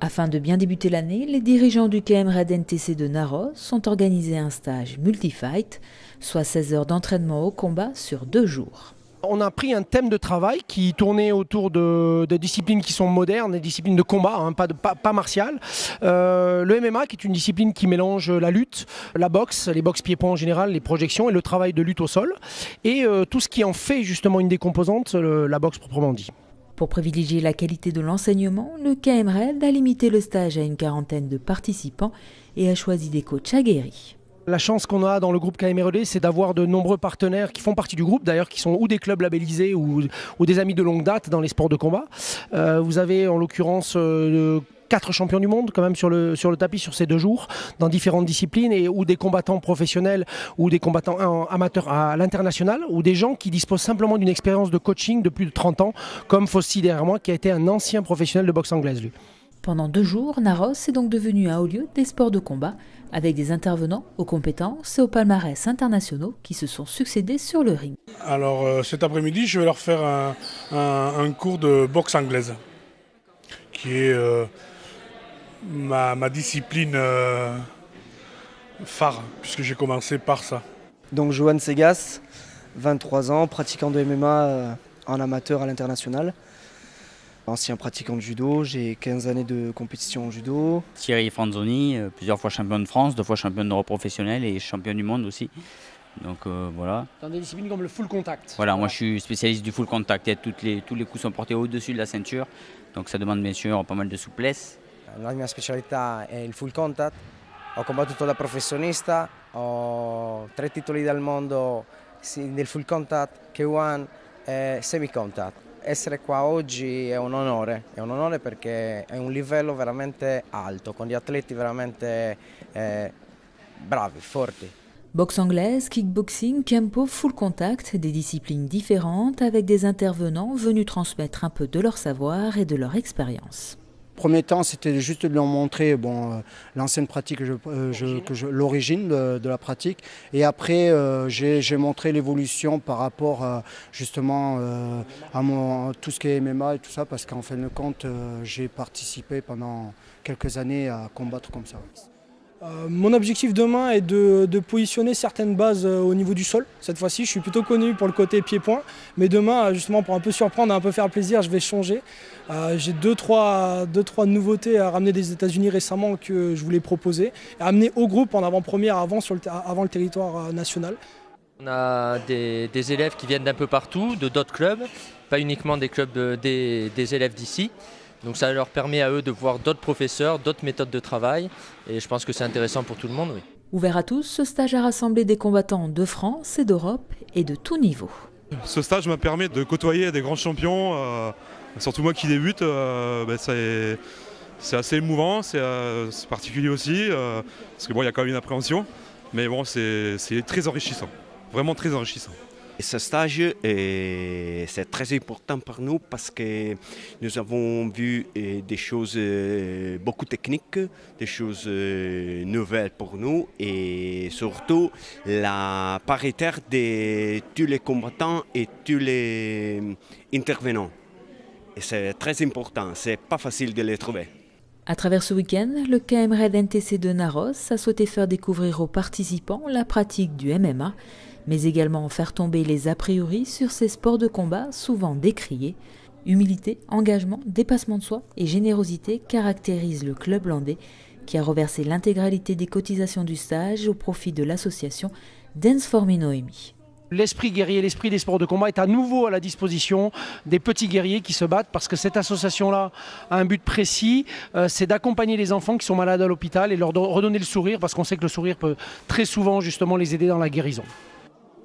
Afin de bien débuter l'année, les dirigeants du KM Red NTC de Narros ont organisé un stage multi-fight, soit 16 heures d'entraînement au combat sur 2 jours. On a pris un thème de travail qui tournait autour de disciplines qui sont modernes, des disciplines de combat, pas martiales. Le MMA qui est une discipline qui mélange la lutte, la boxe, les boxes pieds-points en général, les projections et le travail de lutte au sol. Et tout ce qui en fait justement une des composantes, la boxe proprement dit. Pour privilégier la qualité de l'enseignement, le KM Red a limité le stage à une quarantaine de participants et a choisi des coachs aguerris. La chance qu'on a dans le groupe KMRED, c'est d'avoir de nombreux partenaires qui font partie du groupe, d'ailleurs qui sont ou des clubs labellisés ou des amis de longue date dans les sports de combat. Vous avez en l'occurrence 4 champions du monde quand même sur le tapis sur ces 2 jours, dans différentes disciplines, ou des combattants professionnels ou des combattants amateurs à l'international, ou des gens qui disposent simplement d'une expérience de coaching de plus de 30 ans, comme Fausti derrière moi, qui a été un ancien professionnel de boxe anglaise lui. Pendant 2 jours, Narros est donc devenu un haut lieu des sports de combat, avec des intervenants aux compétences et aux palmarès internationaux qui se sont succédés sur le ring. Alors cet après-midi, je vais leur faire un cours de boxe anglaise, qui est ma discipline phare, puisque j'ai commencé par ça. Donc Johan Segas, 23 ans, pratiquant de MMA en amateur à l'international. Ancien pratiquant de judo, j'ai 15 années de compétition en judo. Thierry Franzoni, plusieurs fois champion de France, 2 fois champion d'Europe professionnel et champion du monde aussi. Donc voilà. Dans des disciplines comme le full contact. Voilà, moi je suis spécialiste du full contact et tous les coups sont portés au-dessus de la ceinture. Donc ça demande bien sûr pas mal de souplesse. La mia specialità è il full contact. Ho combattuto da professionista, ho 3 titoli del mondo nel full contact, K1 e semi contact. Essere qua oggi è un onore perché è un livello veramente alto, con gli atleti veramente bravi, forti. Boxe anglaise, kickboxing, kempo, full contact, des disciplines différentes avec des intervenants venus transmettre un peu de leur savoir et de leur expérience. Premier temps, c'était juste de leur montrer l'ancienne pratique, l'origine de la pratique. Et après, j'ai montré l'évolution par rapport justement à tout ce qui est MMA et tout ça, parce qu'en fin de compte, j'ai participé pendant quelques années à combattre comme ça. Mon objectif demain est de positionner certaines bases au niveau du sol. Cette fois-ci, je suis plutôt connu pour le côté pied-point. Mais demain, justement, pour un peu surprendre, un peu faire plaisir, je vais changer. J'ai 2-3 nouveautés à ramener des États-Unis récemment que je voulais proposer. À amener au groupe en avant-première avant le territoire national. On a des élèves qui viennent d'un peu partout, de d'autres clubs, pas uniquement des clubs des élèves d'ici. Donc ça leur permet à eux de voir d'autres professeurs, d'autres méthodes de travail et je pense que c'est intéressant pour tout le monde. Oui. Ouvert à tous, ce stage a rassemblé des combattants de France et d'Europe et de tout niveau. Ce stage m'a permis de côtoyer des grands champions, surtout moi qui débute, c'est assez émouvant, c'est particulier aussi, parce que bon, il y a quand même une appréhension, mais bon, c'est très enrichissant, vraiment très enrichissant. Et ce stage, c'est très important pour nous parce que nous avons vu des choses beaucoup techniques, des choses nouvelles pour nous et surtout la paritaire de tous les combattants et tous les intervenants. Et c'est très important, c'est pas facile de les trouver. À travers ce week-end, le KM Red NTC de Narros a souhaité faire découvrir aux participants la pratique du MMA, mais également faire tomber les a priori sur ces sports de combat souvent décriés. Humilité, engagement, dépassement de soi et générosité caractérisent le club landais qui a reversé l'intégralité des cotisations du stage au profit de l'association Dance for Me Noémie. L'esprit guerrier, l'esprit des sports de combat est à nouveau à la disposition des petits guerriers qui se battent parce que cette association-là a un but précis, c'est d'accompagner les enfants qui sont malades à l'hôpital et leur redonner le sourire parce qu'on sait que le sourire peut très souvent justement les aider dans la guérison.